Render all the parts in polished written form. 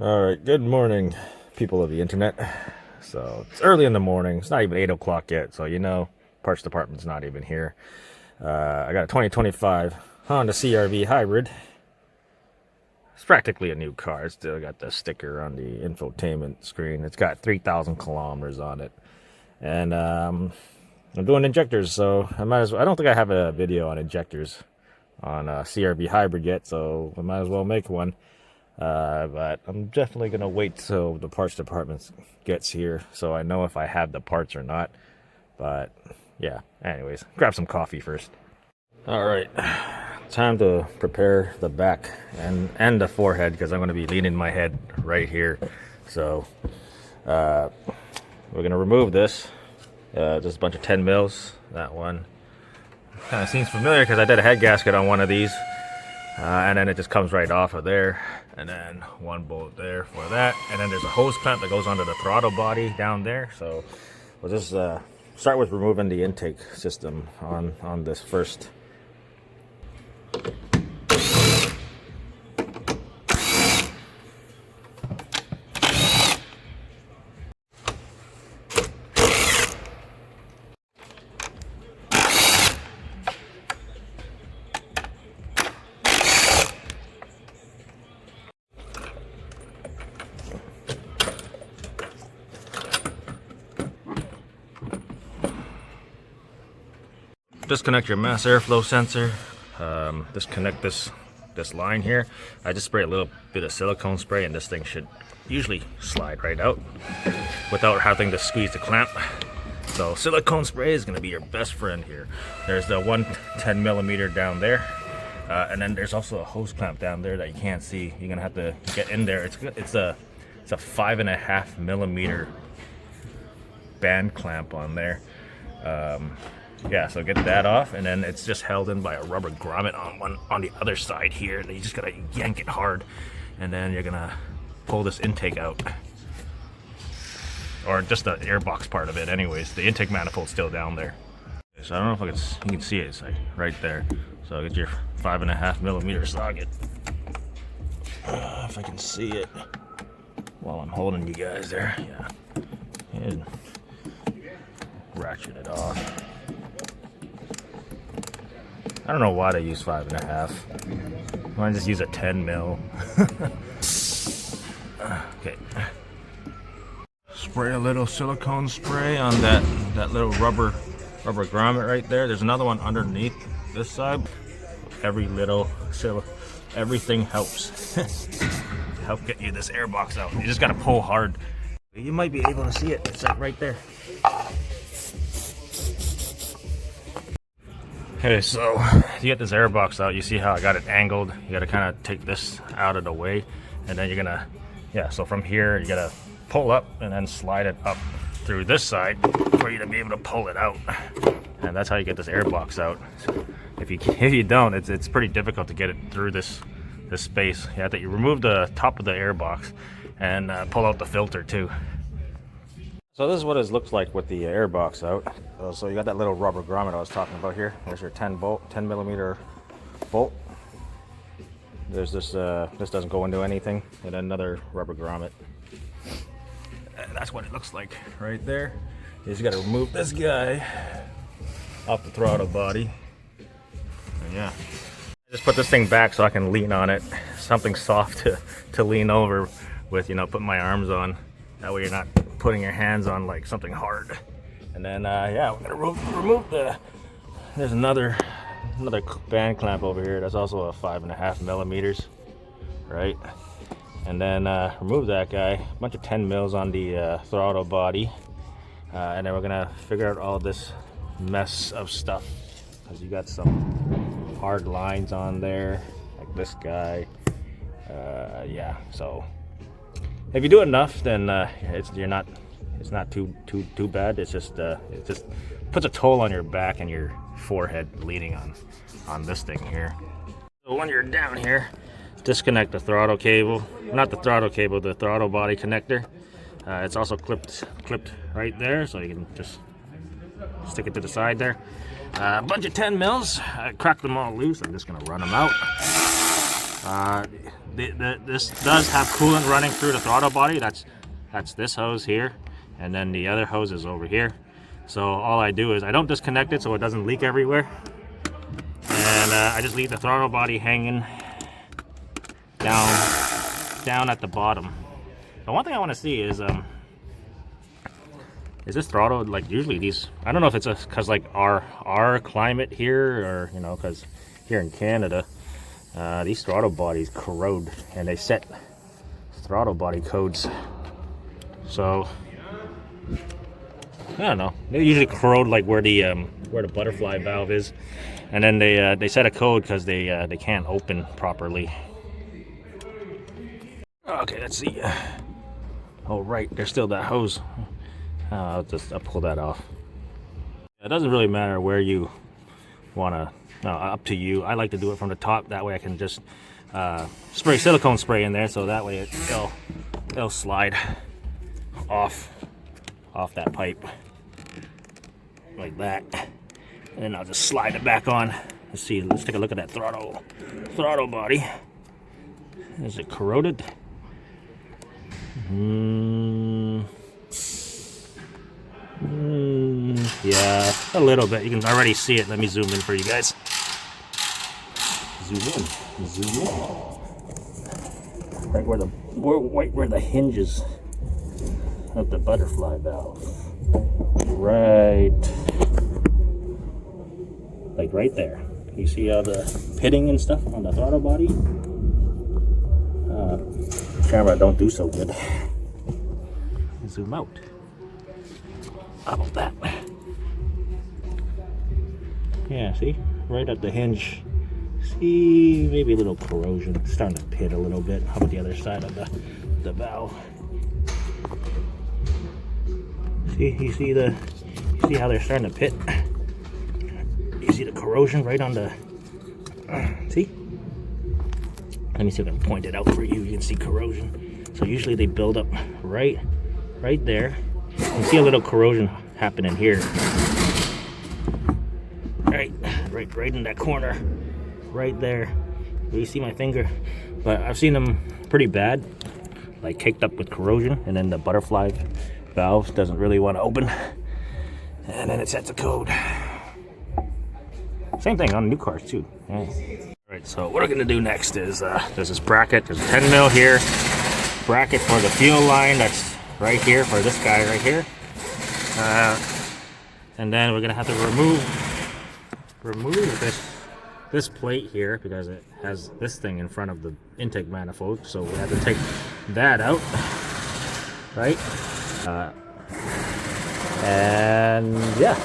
All right, good morning, people of the internet. So it's early in the morning. It's not even 8 o'clock yet, so parts department's not even here. I got a 2025 Honda CRV Hybrid. It's practically a new car. It's still got the sticker on the infotainment screen. It's got 3,000 kilometers on it. And I'm doing injectors, so I might as well. I don't think I have a video on injectors on CRV Hybrid yet, so I might as well make one. But I'm definitely going to wait till the parts department gets here so I know if I have the parts or not. But yeah, anyways, grab some coffee first. All right, time to prepare the back and the forehead because I'm going to be leaning my head right here. So we're going to remove this. Just a bunch of 10 mils. That one kind of seems familiar because I did a head gasket on one of these. And then it just comes right off of there, and then one bolt there for that, and then there's a hose clamp that goes onto the throttle body down there. So we'll just start with removing the intake system on this first. Disconnect your mass airflow sensor. Disconnect this line here. I just spray a little bit of silicone spray and this thing should usually slide right out without having to squeeze the clamp. So silicone spray is going to be your best friend here. There's the 110 millimeter down there, and then there's also a hose clamp down there that you can't see. You're gonna have to get in there. It's a 5.5 millimeter band clamp on there. Yeah, so get that off, and then it's just held in by a rubber grommet on the other side here, and you just gotta yank it hard, and then you're gonna pull this intake out, or just the airbox part of it. Anyways, the intake manifold's still down there. So I don't know if you can see it. It's like right there. So get your 5.5 millimeter socket. If I can see it while I'm holding you guys there, yeah, and ratchet it off. I don't know why they use 5.5. Why don't I just use a 10 mil? Okay. Spray a little silicone spray on that little rubber grommet right there. There's another one underneath this side. Everything helps. Help get you this airbox out. You just gotta pull hard. You might be able to see it. It's like right there. Okay, so to get this airbox out, you see how I got it angled. You gotta kind of take this out of the way, and then you're gonna, so from here, you gotta pull up and then slide it up through this side for you to be able to pull it out. And that's how you get this airbox out. If you don't, it's pretty difficult to get it through this space. You have to remove the top of the airbox and pull out the filter too. So this is what it looks like with the airbox out. So you got that little rubber grommet I was talking about here. There's your 10 millimeter bolt. There's this doesn't go into anything, and another rubber grommet. And that's what it looks like right there. You just got to remove this guy off the throttle body. And yeah, just put this thing back so I can lean on it. Something soft to lean over with, put my arms on. That way you're not putting your hands on like something hard. And then yeah, we're gonna remove there's another band clamp over here. That's also a 5.5 millimeters, right? And then remove that guy. A bunch of 10 mils on the throttle body, and then we're gonna figure out all this mess of stuff because you got some hard lines on there, like this guy. Yeah, so if you do enough, then it's not too bad. It just puts a toll on your back and your forehead leaning on this thing here. So when you're down here, disconnect the throttle cable. Not the throttle cable, the throttle body connector. It's also clipped right there, so you can just stick it to the side there. A bunch of 10 mils. I cracked them all loose. I'm just gonna run them out. This does have coolant running through the throttle body. That's this hose here, and then the other hose is over here. So all I do is I don't disconnect it so it doesn't leak everywhere, and I just leave the throttle body hanging down at the bottom. The one thing I want to see is this throttle, like usually these, I don't know if it's because like our climate here, or you know, because here in Canada these throttle bodies corrode, and they set throttle body codes. So I don't know. They usually corrode like where the butterfly valve is, and then they set a code because they can't open properly. Okay, let's see. Oh right, there's still that hose. I'll pull that off. It doesn't really matter where you wanna. Up to you. I like to do it from the top. That way I can just spray silicone spray in there, so that way it'll slide off that pipe like that, and then I'll just slide it back on. Let's see. Let's take a look at that throttle body. Is it corroded? Yeah, a little bit. You can already see it. Let me zoom in for you guys. Zoom in. Right where the hinges of the butterfly valve. Right, like right there. You see all the pitting and stuff on the throttle body? Camera don't do so good. Zoom out. How about that? Yeah, see? Right at the hinge. See, maybe a little corrosion. It's starting to pit a little bit. How about the other side of the valve? See, you see how they're starting to pit? You see the corrosion right on the, see? Let me see if I can point it out for you. You can see corrosion. So usually they build up right there. You can see a little corrosion happening here. Right in that corner. Right there. You see my finger? But I've seen them pretty bad, like caked up with corrosion, and then the butterfly valve doesn't really want to open, and then it sets a code. Same thing on new cars too. Yeah. Alright, so what we're gonna do next is there's this bracket. There's a 10 mil here. Bracket for the fuel line that's right here for this guy right here. And then we're gonna have to remove this plate here because it has this thing in front of the intake manifold. So we have to take that out, right? And yeah,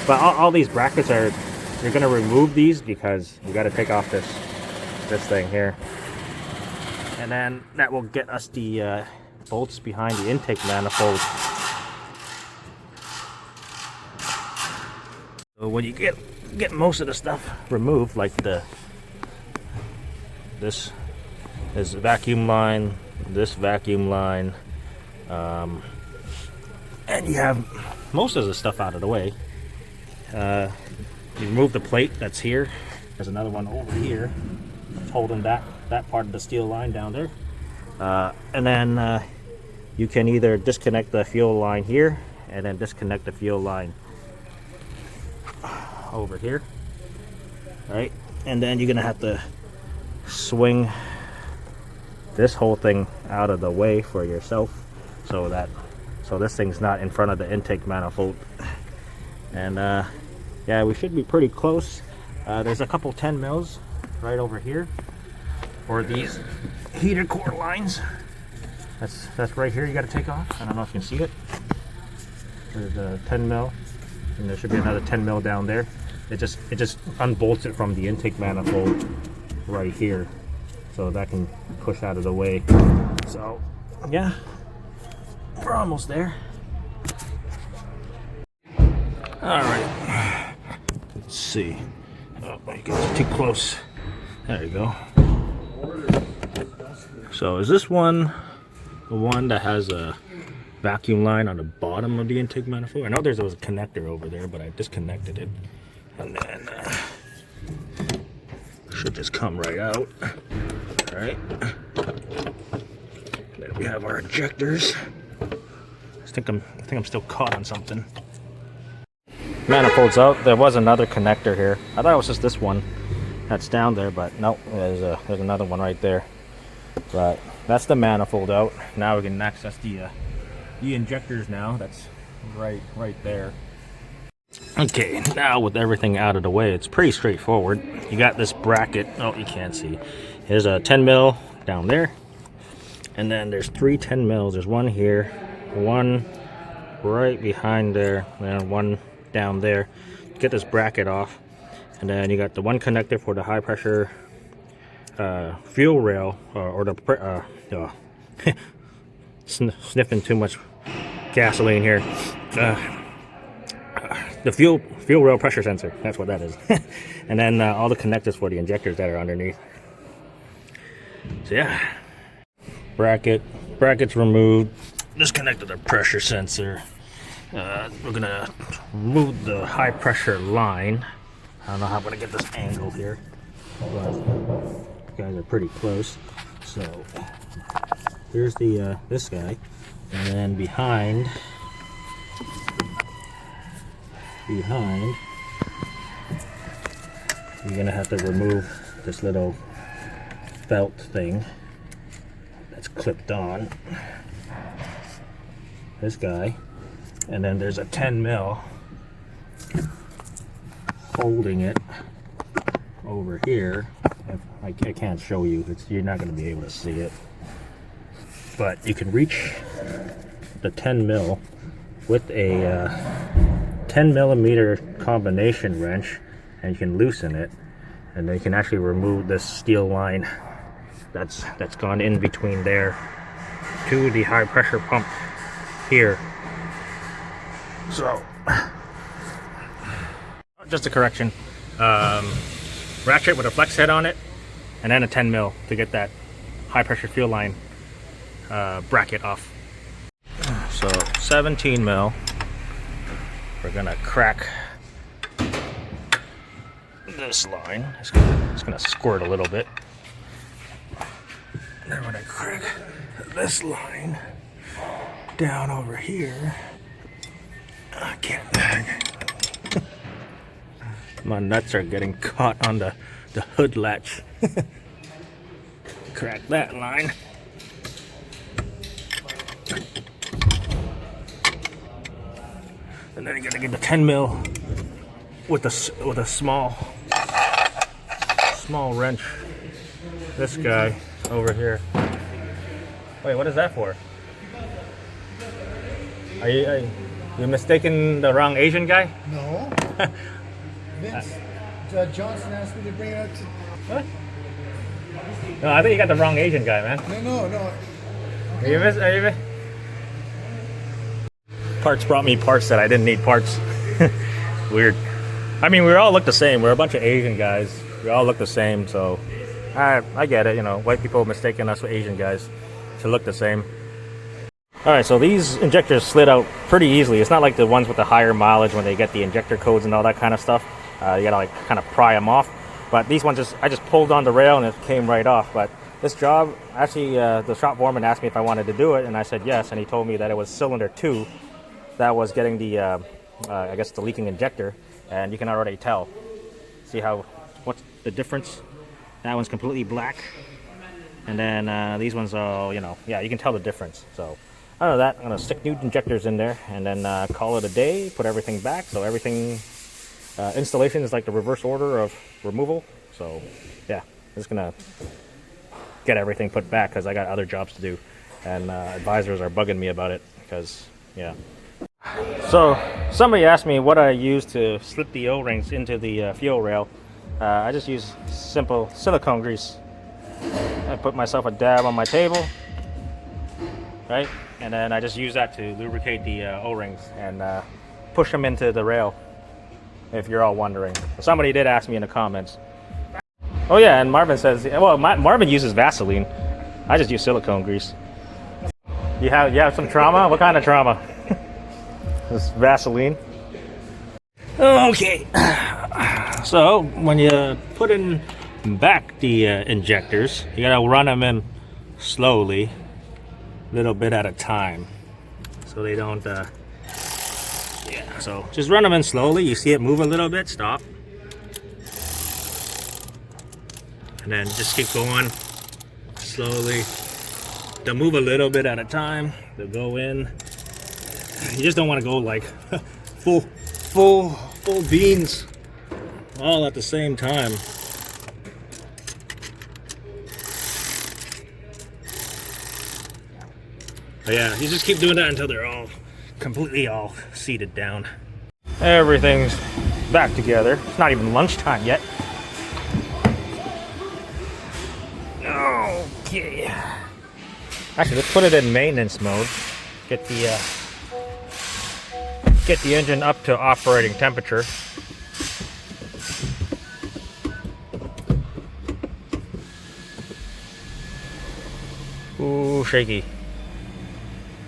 but all these brackets are, you're gonna remove these because you got to take off this thing here, and then that will get us the bolts behind the intake manifold. So when you get most of the stuff removed, like this vacuum line, this vacuum line, and you have most of the stuff out of the way, you remove the plate that's here. There's another one over here holding that part of the steel line down there, and then you can either disconnect the fuel line here and then disconnect the fuel line over here, right? And then you're gonna have to swing this whole thing out of the way for yourself, so this thing's not in front of the intake manifold. And yeah, we should be pretty close. There's a couple 10 mils right over here for these heater core lines. That's right here. You got to take off. I don't know if you can see it. There's a 10 mil, and there should be another 10 mil down there. It just unbolts it from the intake manifold right here, so that can push out of the way. So yeah, we're almost there. All right, let's see. Oh, you guys are too close. There you go. So is this one the one that has a vacuum line on the bottom of the intake manifold? I know there was a connector over there, but I disconnected it, and then should just come right out. All right. Then we have our injectors. I think I'm still caught on something. Manifolds out. There was another connector here. I thought it was just this one that's down there, but no, there's another one right there. But that's the manifold out. Now we can access the injectors now. That's right there. Okay, now with everything out of the way, it's pretty straightforward. You got this bracket. Oh, you can't see. There's a 10 mil down there, and then there's 3 10 mils. There's one here, one right behind there, and one down there. Get this bracket off, and then you got the one connector for the high pressure fuel rail, or the sniffing too much gasoline here. The fuel rail pressure sensor, that's what that is. And then all the connectors for the injectors that are underneath. So yeah, brackets removed. Disconnected the pressure sensor. We're gonna remove the high pressure line. I don't know how I'm gonna get this angled here, but you guys are pretty close. So here's the this guy, and then behind you're gonna have to remove this little felt thing that's clipped on this guy, and then there's a 10 mil holding it over here. I can't show you, you're not going to be able to see it, but you can reach the 10 mil with a 10 millimeter combination wrench, and you can loosen it, and then you can actually remove this steel line that's gone in between there to the high pressure pump here. So just a correction, ratchet with a flex head on it, and then a 10 mil to get that high pressure fuel line bracket off. So 17 mil. We're gonna crack this line. It's gonna squirt a little bit. And then we're gonna crack this line down over here. I can't. My nuts are getting caught on the hood latch. Crack that line. And then you gotta get the 10 mil with a small wrench. This guy over here. Wait, what is that for? Are you mistaken the wrong Asian guy? No. Vince Johnson asked me to bring it up to. What? No, I think you got the wrong Asian guy, man. No. Okay. Are you Parts brought me parts that I didn't need parts. Weird. I mean, we all look the same. We're a bunch of Asian guys. We all look the same, so I get it. You know, white people mistaking us for Asian guys to look the same. All right, so these injectors slid out pretty easily. It's not like the ones with the higher mileage when they get the injector codes and all that kind of stuff. You gotta like kind of pry them off. But these ones, I just pulled on the rail and it came right off. But this job, actually, the shop foreman asked me if I wanted to do it, and I said yes. And he told me that it was cylinder 2 that was getting the, I guess, the leaking injector, and you can already tell. See what's the difference? That one's completely black, and then these ones are, you can tell the difference. So, other than that, I'm gonna stick new injectors in there, and then call it a day. Put everything back, so everything installation is like the reverse order of removal. So, yeah, I'm just gonna get everything put back because I got other jobs to do, and advisors are bugging me about it because, yeah. So somebody asked me what I use to slip the O-rings into the fuel rail. I just use simple silicone grease. I put myself a dab on my table, right? And then I just use that to lubricate the O-rings and push them into the rail, if you're all wondering. Somebody did ask me in the comments. Oh yeah, and Marvin says, well, Marvin uses Vaseline. I just use silicone grease. You have some trauma? What kind of trauma? This Vaseline. Okay. So when you put in back the injectors. You gotta run them in slowly, a little bit at a time, so they don't yeah, so just run them in slowly. You see it move a little bit, stop, and then just keep going slowly. They'll move a little bit at a time. They'll go in. You just don't want to go like full beans all at the same time. But yeah, you just keep doing that until they're all completely all seated down. Everything's back together. It's not even lunchtime yet. Okay. Actually, let's put it in maintenance mode. Get the engine up to operating temperature. Ooh, shaky.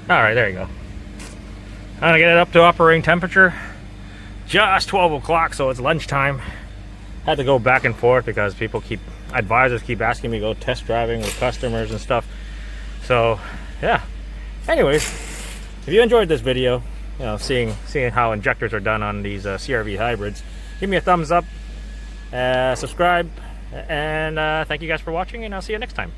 All right, there you go. I'm gonna get it up to operating temperature. Just 12 o'clock, so it's lunchtime. Had to go back and forth because advisors keep asking me to go test driving with customers and stuff. So, yeah. Anyways, if you enjoyed this video, you know, seeing how injectors are done on these CRV hybrids, give me a thumbs up, subscribe, and thank you guys for watching, and I'll see you next time.